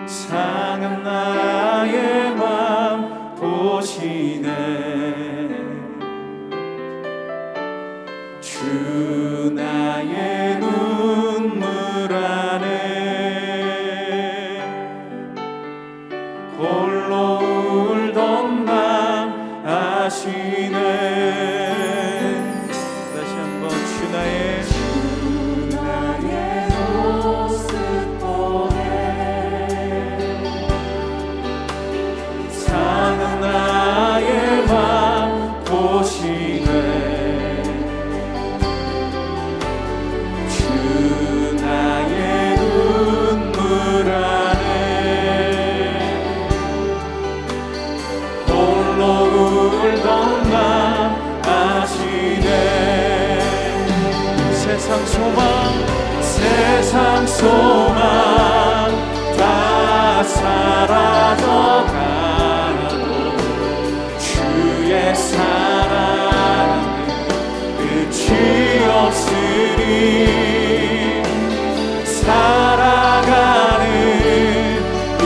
상한 나의 맘 보시네. 주 나의 눈물 안에 홀로 울던 맘 아시네. 다시 한번 주 나의 모습 보네. 상한 나의 맘 보시네. 세상 소망 다 사라져가고 주의 사랑은 끝이 없으니 살아가는 이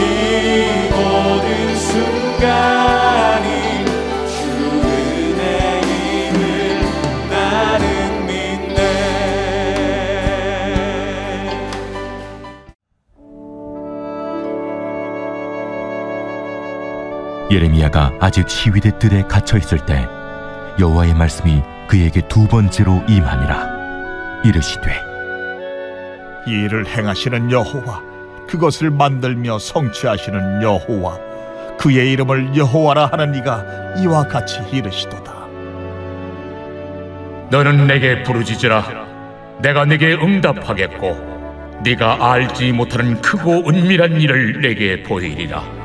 모든 순간이 주 은혜임을 나는 믿네. 예레미야가 아직 시위대 뜰에 갇혀 있을 때 여호와의 말씀이 그에게 두 번째로 임하니라. 이르시되 이 일을 행하시는 여호와, 그것을 만들며 성취하시는 여호와, 그의 이름을 여호와라 하는 이가 이와 같이 이르시도다. 너는 내게 부르짖으라. 내가 네게 응답하겠고 네가 알지 못하는 크고 은밀한 일을 내게 보이리라.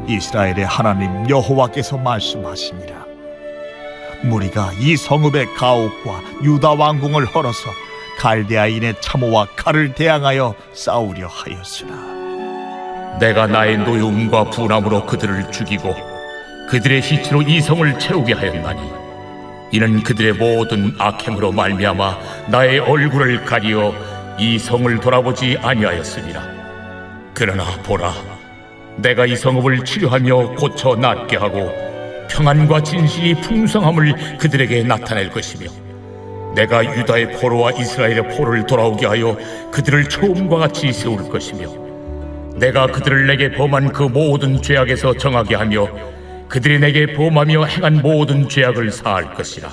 이스라엘의 하나님 여호와께서 말씀하시니라. 무리가 이 성읍의 가옥과 유다 왕궁을 헐어서 갈대아인의 참호와 칼을 대항하여 싸우려 하였으나 내가 나의 노여움과 분함으로 그들을 죽이고 그들의 시체로 이 성을 채우게 하였나니 이는 그들의 모든 악행으로 말미암아 나의 얼굴을 가리어 이 성을 돌아보지 아니하였으니라. 그러나 보라, 내가 이 성읍을 치료하며 고쳐 낫게 하고 평안과 진실이 풍성함을 그들에게 나타낼 것이며 내가 유다의 포로와 이스라엘의 포로를 돌아오게 하여 그들을 처음과 같이 세울 것이며 내가 그들을 내게 범한 그 모든 죄악에서 정하게 하며 그들이 내게 범하며 행한 모든 죄악을 사할 것이라.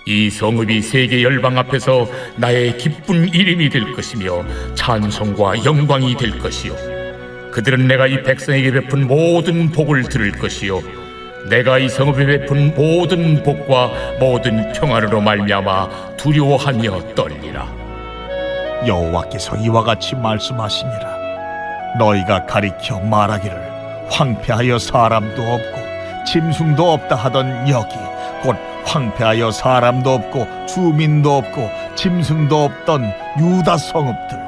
이 성읍이 세계 열방 앞에서 나의 기쁜 이름이 될 것이며 찬송과 영광이 될 것이요 그들은 내가 이 백성에게 베푼 모든 복을 들을 것이요 내가 이 성읍에 베푼 모든 복과 모든 평안으로 말미암아 두려워하며 떨리라. 여호와께서 이와 같이 말씀하시니라. 너희가 가리켜 말하기를 황폐하여 사람도 없고 짐승도 없다 하던 여기 곧 황폐하여 사람도 없고 주민도 없고 짐승도 없던 유다 성읍들과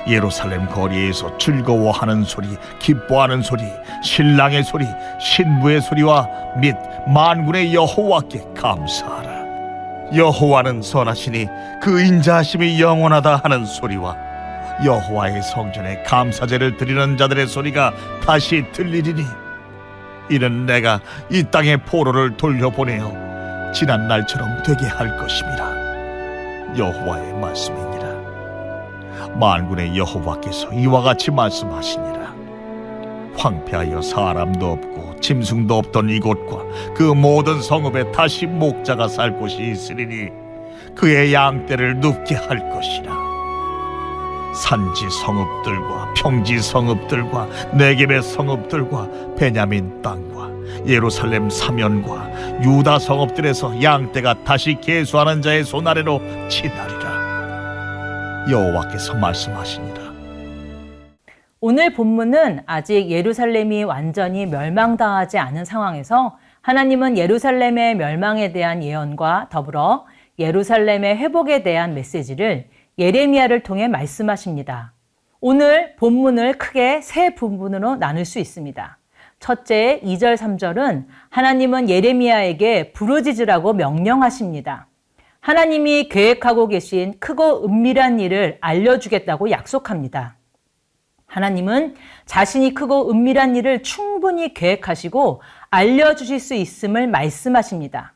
예루살렘 거리에서 즐거워하는 소리, 기뻐하는 소리, 신랑의 소리, 신부의 소리와 및 만군의 여호와께 감사하라. 여호와는 선하시니 그 인자하심이 영원하다 하는 소리와 여호와의 성전에 감사제를 드리는 자들의 소리가 다시 들리리니 이는 내가 이 땅의 포로를 돌려보내어 지난 날처럼 되게 할 것임이라. 여호와의 말씀이니라. 만군의 여호와께서 이와 같이 말씀하시니라. 황폐하여 사람도 없고 짐승도 없던 이곳과 그 모든 성읍에 다시 목자가 살 곳이 있으리니 그의 양떼를 눕게 할 것이라. 산지 성읍들과 평지 성읍들과 네겝의 성읍들과 베냐민 땅과 예루살렘 사면과 유다 성읍들에서 양떼가 다시 계수하는 자의 손 아래로 치나리라. 여호와께서 말씀하시니라. 오늘 본문은 아직 예루살렘이 완전히 멸망당하지 않은 상황에서 하나님은 예루살렘의 멸망에 대한 예언과 더불어 예루살렘의 회복에 대한 메시지를 예레미야를 통해 말씀하십니다. 오늘 본문을 크게 세 부분으로 나눌 수 있습니다. 첫째, 2절, 3절은 하나님은 예레미야에게 부르짖으라고 명령하십니다. 하나님이 계획하고 계신 크고 은밀한 일을 알려주겠다고 약속합니다. 하나님은 자신이 크고 은밀한 일을 충분히 계획하시고 알려주실 수 있음을 말씀하십니다.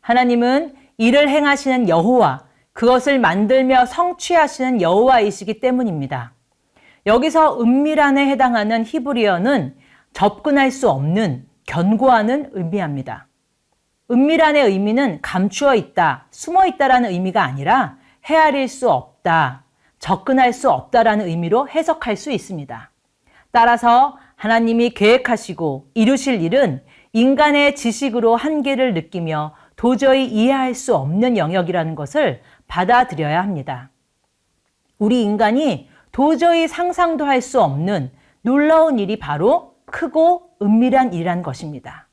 하나님은 이를 행하시는 여호와, 그것을 만들며 성취하시는 여호와이시기 때문입니다. 여기서 은밀한에 해당하는 히브리어는 접근할 수 없는, 견고하는 의미합니다. 은밀한의 의미는 감추어 있다, 숨어 있다라는 의미가 아니라 헤아릴 수 없다, 접근할 수 없다라는 의미로 해석할 수 있습니다. 따라서 하나님이 계획하시고 이루실 일은 인간의 지식으로 한계를 느끼며 도저히 이해할 수 없는 영역이라는 것을 받아들여야 합니다. 우리 인간이 도저히 상상도 할 수 없는 놀라운 일이 바로 크고 은밀한 일이라는 것입니다.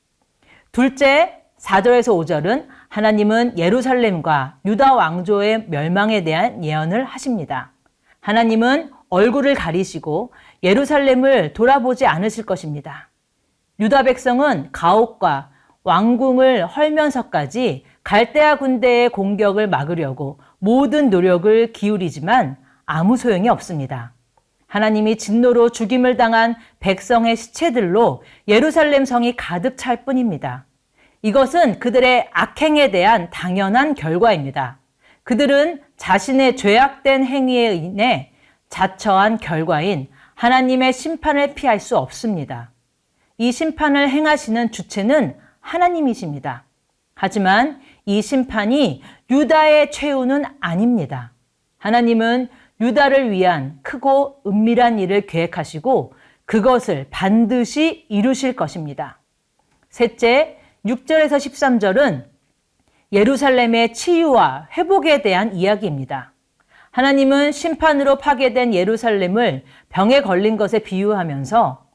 둘째, 4절에서 5절은 하나님은 예루살렘과 유다 왕조의 멸망에 대한 예언을 하십니다. 하나님은 얼굴을 가리시고 예루살렘을 돌아보지 않으실 것입니다. 유다 백성은 가옥과 왕궁을 헐면서까지 갈대아 군대의 공격을 막으려고 모든 노력을 기울이지만 아무 소용이 없습니다. 하나님이 진노로 죽임을 당한 백성의 시체들로 예루살렘 성이 가득 찰 뿐입니다. 이것은 그들의 악행에 대한 당연한 결과입니다. 그들은 자신의 죄악된 행위에 인해 자처한 결과인 하나님의 심판을 피할 수 없습니다. 이 심판을 행하시는 주체는 하나님이십니다. 하지만 이 심판이 유다의 최후는 아닙니다. 하나님은 유다를 위한 크고 은밀한 일을 계획하시고 그것을 반드시 이루실 것입니다. 셋째, 6절에서 13절은 예루살렘의 치유와 회복에 대한 이야기입니다. 하나님은 심판으로 파괴된 예루살렘을 병에 걸린 것에 비유하면서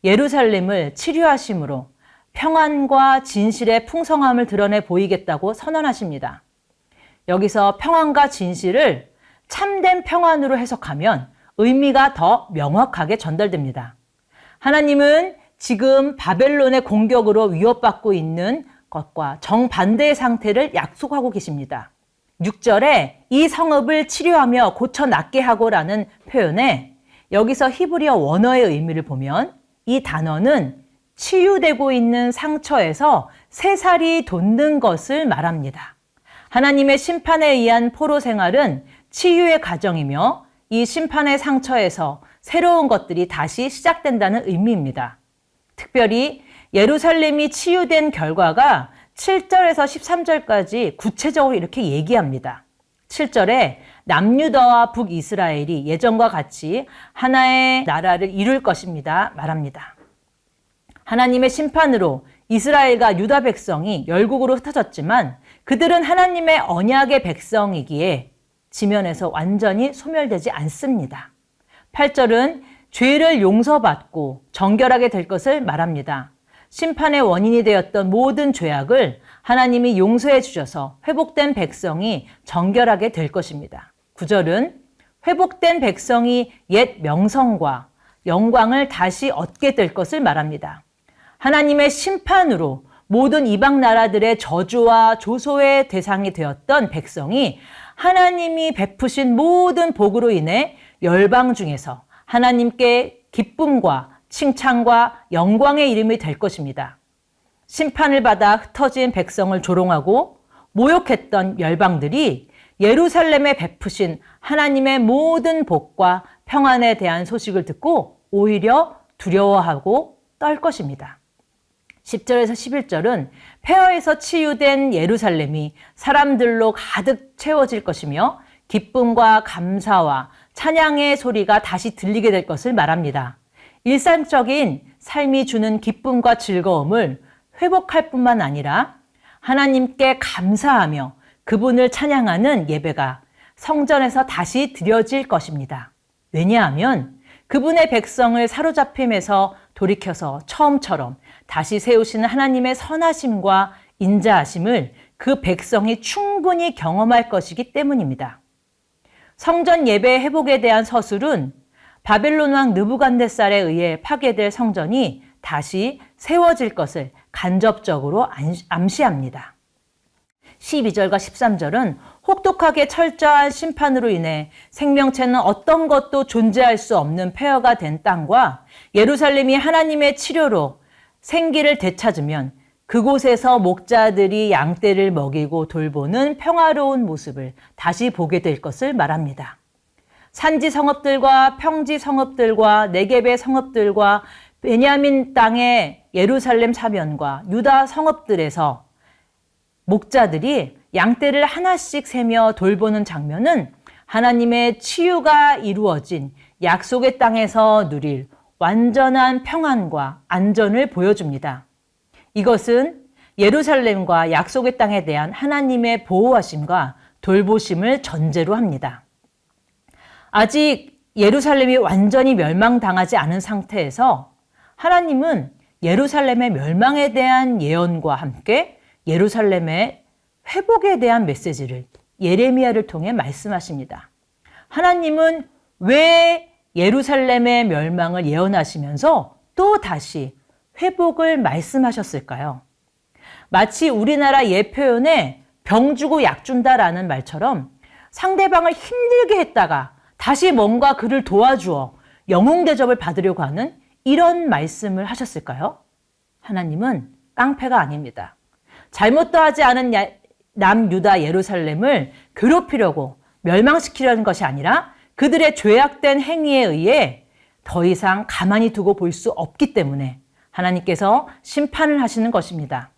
예루살렘을 치료하심으로 평안과 진실의 풍성함을 드러내 보이겠다고 선언하십니다. 여기서 평안과 진실을 참된 평안으로 해석하면 의미가 더 명확하게 전달됩니다. 하나님은 지금 바벨론의 공격으로 위협받고 있는 것과 정반대의 상태를 약속하고 계십니다. 6절에 이 성읍을 치료하며 고쳐 낫게 하고라는 표현에 여기서 히브리어 원어의 의미를 보면 이 단어는 치유되고 있는 상처에서 새살이 돋는 것을 말합니다. 하나님의 심판에 의한 포로 생활은 치유의 과정이며 이 심판의 상처에서 새로운 것들이 다시 시작된다는 의미입니다. 특별히 예루살렘이 치유된 결과가 7절에서 13절까지 구체적으로 이렇게 얘기합니다. 7절에 남유다와 북이스라엘이 예전과 같이 하나의 나라를 이룰 것입니다. 말합니다. 하나님의 심판으로 이스라엘과 유다 백성이 열국으로 흩어졌지만 그들은 하나님의 언약의 백성이기에 지면에서 완전히 소멸되지 않습니다. 8절은 죄를 용서받고 정결하게 될 것을 말합니다. 심판의 원인이 되었던 모든 죄악을 하나님이 용서해 주셔서 회복된 백성이 정결하게 될 것입니다. 9절은 회복된 백성이 옛 명성과 영광을 다시 얻게 될 것을 말합니다. 하나님의 심판으로 모든 이방 나라들의 저주와 조소의 대상이 되었던 백성이 하나님이 베푸신 모든 복으로 인해 열방 중에서 하나님께 기쁨과 칭찬과 영광의 이름이 될 것입니다. 심판을 받아 흩어진 백성을 조롱하고 모욕했던 열방들이 예루살렘에 베푸신 하나님의 모든 복과 평안에 대한 소식을 듣고 오히려 두려워하고 떨 것입니다. 10절에서 11절은 폐허에서 치유된 예루살렘이 사람들로 가득 채워질 것이며 기쁨과 감사와 찬양의 소리가 다시 들리게 될 것을 말합니다. 일상적인 삶이 주는 기쁨과 즐거움을 회복할 뿐만 아니라 하나님께 감사하며 그분을 찬양하는 예배가 성전에서 다시 드려질 것입니다. 왜냐하면 그분의 백성을 사로잡힘에서 돌이켜서 처음처럼 다시 세우시는 하나님의 선하심과 인자하심을 그 백성이 충분히 경험할 것이기 때문입니다. 성전 예배 회복에 대한 서술은 바벨론 왕 느부갓네살에 의해 파괴될 성전이 다시 세워질 것을 간접적으로 암시합니다. 12절과 13절은 혹독하게 철저한 심판으로 인해 생명체는 어떤 것도 존재할 수 없는 폐허가 된 땅과 예루살렘이 하나님의 치료로 생기를 되찾으면 그곳에서 목자들이 양떼를 먹이고 돌보는 평화로운 모습을 다시 보게 될 것을 말합니다. 산지 성읍들과 평지 성읍들과 네겝의 성읍들과 베냐민 땅의 예루살렘 사면과 유다 성읍들에서 목자들이 양떼를 하나씩 세며 돌보는 장면은 하나님의 치유가 이루어진 약속의 땅에서 누릴 완전한 평안과 안전을 보여줍니다. 이것은 예루살렘과 약속의 땅에 대한 하나님의 보호하심과 돌보심을 전제로 합니다. 아직 예루살렘이 완전히 멸망당하지 않은 상태에서 하나님은 예루살렘의 멸망에 대한 예언과 함께 예루살렘의 회복에 대한 메시지를 예레미야를 통해 말씀하십니다. 하나님은 왜 예루살렘의 멸망을 예언하시면서 또 다시 회복을 말씀하셨을까요? 마치 우리나라 예 표현에 병 주고 약 준다라는 말처럼 상대방을 힘들게 했다가 다시 뭔가 그를 도와주어 영웅 대접을 받으려고 하는 이런 말씀을 하셨을까요? 하나님은 깡패가 아닙니다. 잘못도 하지 않은 남유다 예루살렘을 괴롭히려고 멸망시키려는 것이 아니라 그들의 죄악된 행위에 의해 더 이상 가만히 두고 볼 수 없기 때문에 하나님께서 심판을 하시는 것입니다.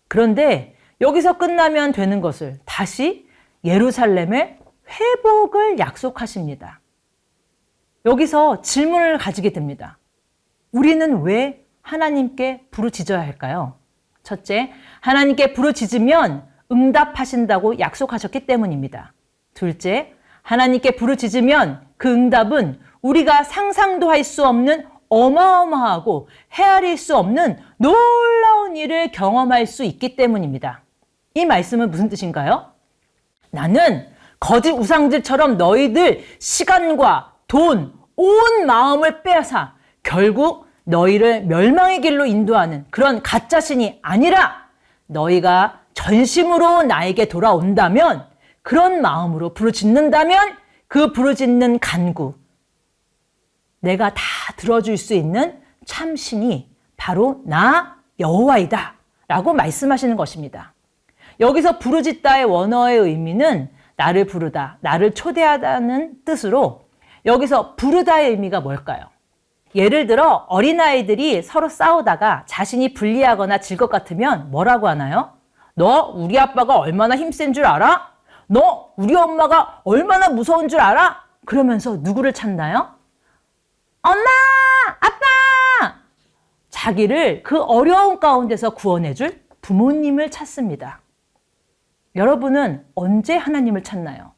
그런데 여기서 끝나면 되는 것을 다시 예루살렘의 회복을 약속하십니다. 여기서 질문을 가지게 됩니다. 우리는 왜 하나님께 부르짖어야 할까요? 첫째, 하나님께 부르짖으면 응답하신다고 약속하셨기 때문입니다. 둘째, 하나님께 부르짖으면 그 응답은 우리가 상상도 할 수 없는 어마어마하고 헤아릴 수 없는 놀라운 일을 경험할 수 있기 때문입니다. 이 말씀은 무슨 뜻인가요? 나는 거짓 우상들처럼 너희들 시간과 돈, 온 마음을 빼앗아 결국 너희를 멸망의 길로 인도하는 그런 가짜신이 아니라 너희가 전심으로 나에게 돌아온다면, 그런 마음으로 부르짖는다면 그 부르짖는 간구, 내가 다 들어줄 수 있는 참신이 바로 나 여호와이다 라고 말씀하시는 것입니다. 여기서 부르짖다의 원어의 의미는 나를 부르다, 나를 초대하다는 뜻으로 여기서 부르다의 의미가 뭘까요? 예를 들어 어린아이들이 서로 싸우다가 자신이 불리하거나 질 것 같으면 뭐라고 하나요? 너 우리 아빠가 얼마나 힘센 줄 알아? 너 우리 엄마가 얼마나 무서운 줄 알아? 그러면서 누구를 찾나요? 엄마! 아빠! 자기를 그 어려운 가운데서 구원해줄 부모님을 찾습니다. 여러분은 언제 하나님을 찾나요?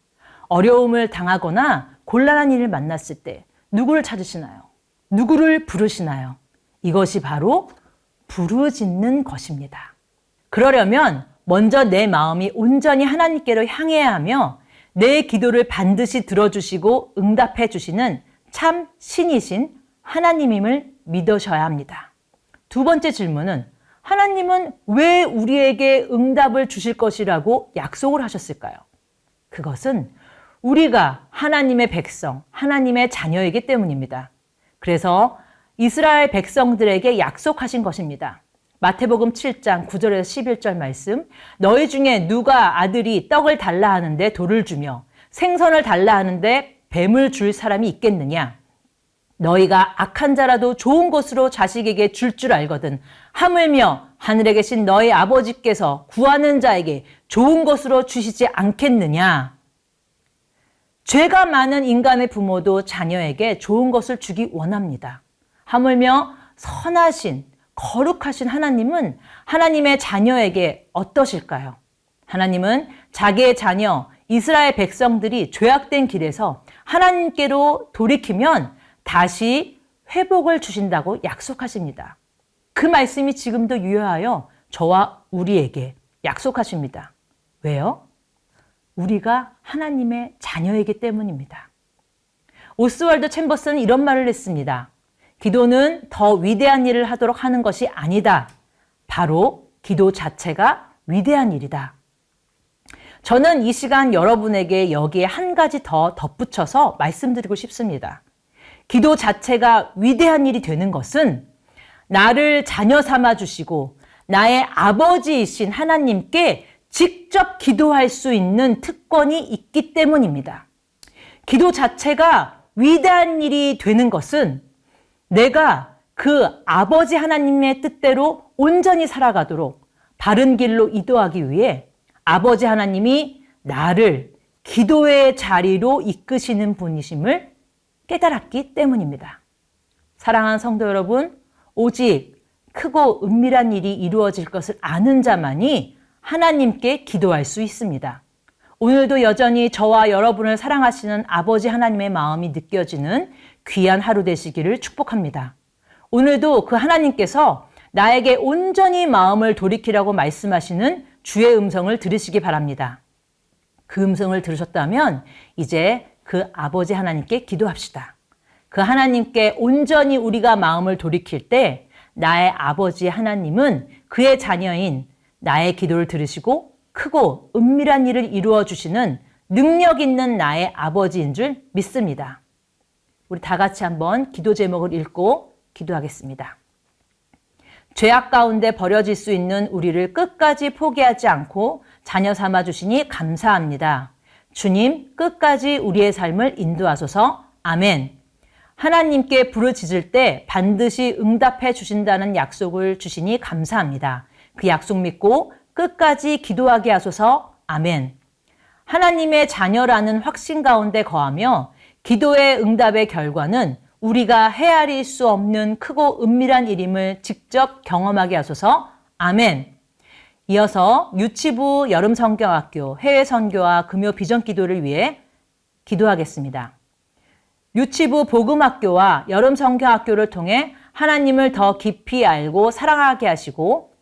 어려움을 당하거나 곤란한 일을 만났을 때 누구를 찾으시나요? 누구를 부르시나요? 이것이 바로 부르짖는 것입니다. 그러려면 먼저 내 마음이 온전히 하나님께로 향해야 하며 내 기도를 반드시 들어주시고 응답해 주시는 참 신이신 하나님임을 믿으셔야 합니다. 두 번째 질문은 하나님은 왜 우리에게 응답을 주실 것이라고 약속을 하셨을까요? 그것은 우리가 하나님의 백성, 하나님의 자녀이기 때문입니다. 그래서 이스라엘 백성들에게 약속하신 것입니다. 마태복음 7장 9절에서 11절 말씀, 너희 중에 누가 아들이 떡을 달라 하는데 돌을 주며 생선을 달라 하는데 뱀을 줄 사람이 있겠느냐? 너희가 악한 자라도 좋은 것으로 자식에게 줄 줄 알거든 하물며 하늘에 계신 너희 아버지께서 구하는 자에게 좋은 것으로 주시지 않겠느냐? 죄가 많은 인간의 부모도 자녀에게 좋은 것을 주기 원합니다. 하물며 선하신, 거룩하신 하나님은 하나님의 자녀에게 어떠실까요? 하나님은 자기의 자녀 이스라엘 백성들이 죄악된 길에서 하나님께로 돌이키면 다시 회복을 주신다고 약속하십니다. 그 말씀이 지금도 유효하여 저와 우리에게 약속하십니다. 왜요? 우리가 하나님의 자녀이기 때문입니다. 오스왈드 챔버스는 이런 말을 했습니다. 기도는 더 위대한 일을 하도록 하는 것이 아니다. 바로 기도 자체가 위대한 일이다. 저는 이 시간 여러분에게 여기에 한 가지 더 덧붙여서 말씀드리고 싶습니다. 기도 자체가 위대한 일이 되는 것은 나를 자녀 삼아 주시고 나의 아버지이신 하나님께 직접 기도할 수 있는 특권이 있기 때문입니다. 기도 자체가 위대한 일이 되는 것은 내가 그 아버지 하나님의 뜻대로 온전히 살아가도록 바른 길로 이도하기 위해 아버지 하나님이 나를 기도의 자리로 이끄시는 분이심을 깨달았기 때문입니다. 사랑하는 성도 여러분, 오직 크고 은밀한 일이 이루어질 것을 아는 자만이 하나님께 기도할 수 있습니다. 오늘도 여전히 저와 여러분을 사랑하시는 아버지 하나님의 마음이 느껴지는 귀한 하루 되시기를 축복합니다. 오늘도 그 하나님께서 나에게 온전히 마음을 돌이키라고 말씀하시는 주의 음성을 들으시기 바랍니다. 그 음성을 들으셨다면 이제 그 아버지 하나님께 기도합시다. 그 하나님께 온전히 우리가 마음을 돌이킬 때 나의 아버지 하나님은 그의 자녀인 나의 기도를 들으시고 크고 은밀한 일을 이루어 주시는 능력 있는 나의 아버지인 줄 믿습니다. 우리 다 같이 한번 기도 제목을 읽고 기도하겠습니다. 죄악 가운데 버려질 수 있는 우리를 끝까지 포기하지 않고 자녀 삼아 주시니 감사합니다. 주님, 끝까지 우리의 삶을 인도하소서. 아멘. 하나님께 부르짖을 때 반드시 응답해 주신다는 약속을 주시니 감사합니다. 그 약속 믿고 끝까지 기도하게 하소서. 아멘. 하나님의 자녀라는 확신 가운데 거하며 기도의 응답의 결과는 우리가 헤아릴 수 없는 크고 은밀한 일임을 직접 경험하게 하소서. 아멘. 이어서 유치부 여름성경학교 해외선교와 금요 비전기도를 위해 기도하겠습니다. 유치부 복음학교와 여름성경학교를 통해 하나님을 더 깊이 알고 사랑하게 하시고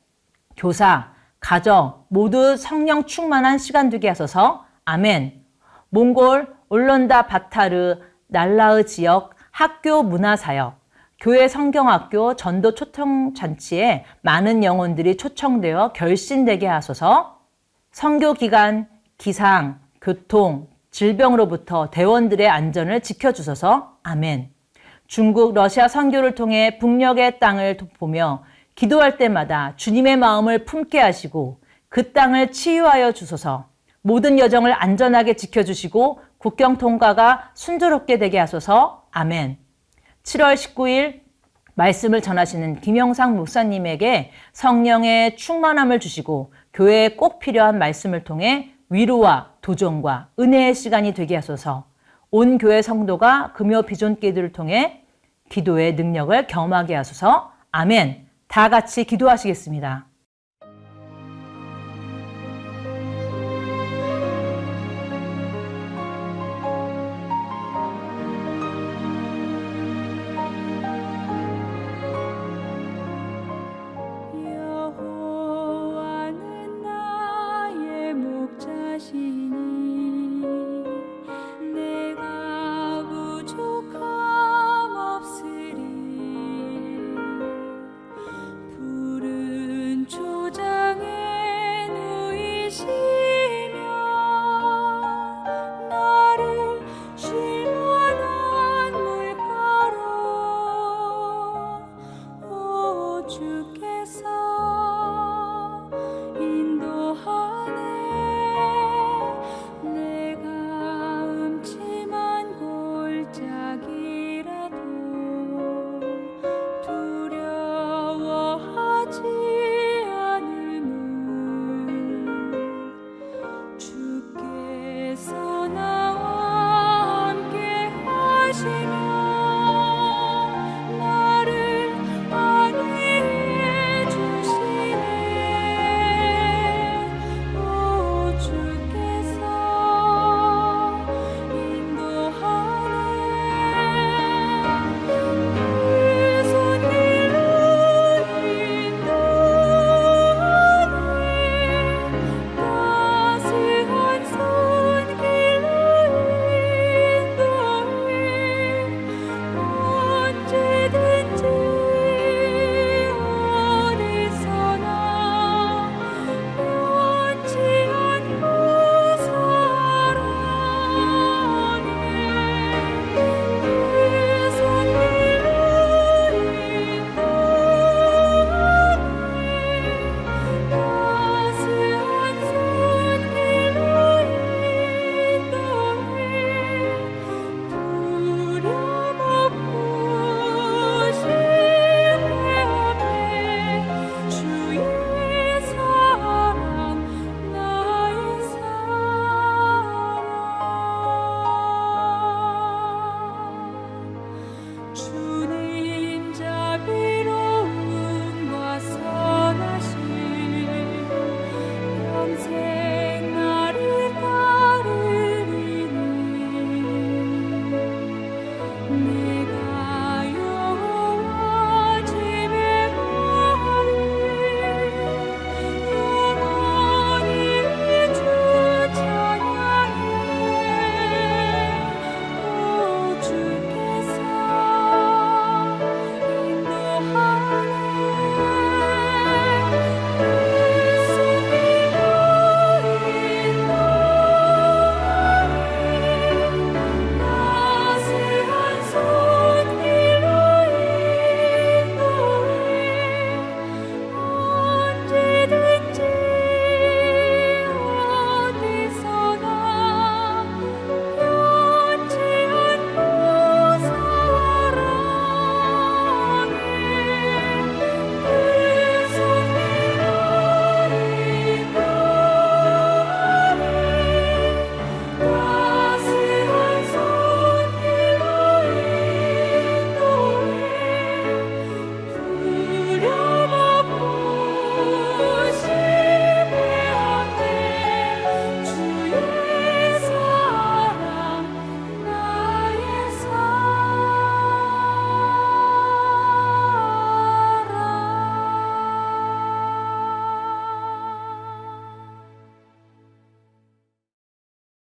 교사, 가정 모두 성령 충만한 시간 되게 하소서. 아멘. 몽골, 올런다 바타르, 날라흐 지역 학교 문화사역, 교회 성경학교 전도 초청잔치에 많은 영혼들이 초청되어 결신되게 하소서. 선교기간, 기상, 교통, 질병으로부터 대원들의 안전을 지켜주소서. 아멘. 중국, 러시아 선교를 통해 북녘의 땅을 보며 기도할 때마다 주님의 마음을 품게 하시고 그 땅을 치유하여 주소서. 모든 여정을 안전하게 지켜주시고 국경 통과가 순조롭게 되게 하소서. 아멘. 7월 19일 말씀을 전하시는 김영상 목사님에게 성령의 충만함을 주시고 교회에 꼭 필요한 말씀을 통해 위로와 도전과 은혜의 시간이 되게 하소서. 온 교회 성도가 금요 비전기도를 통해 기도의 능력을 경험하게 하소서. 아멘. 다 같이 기도하시겠습니다.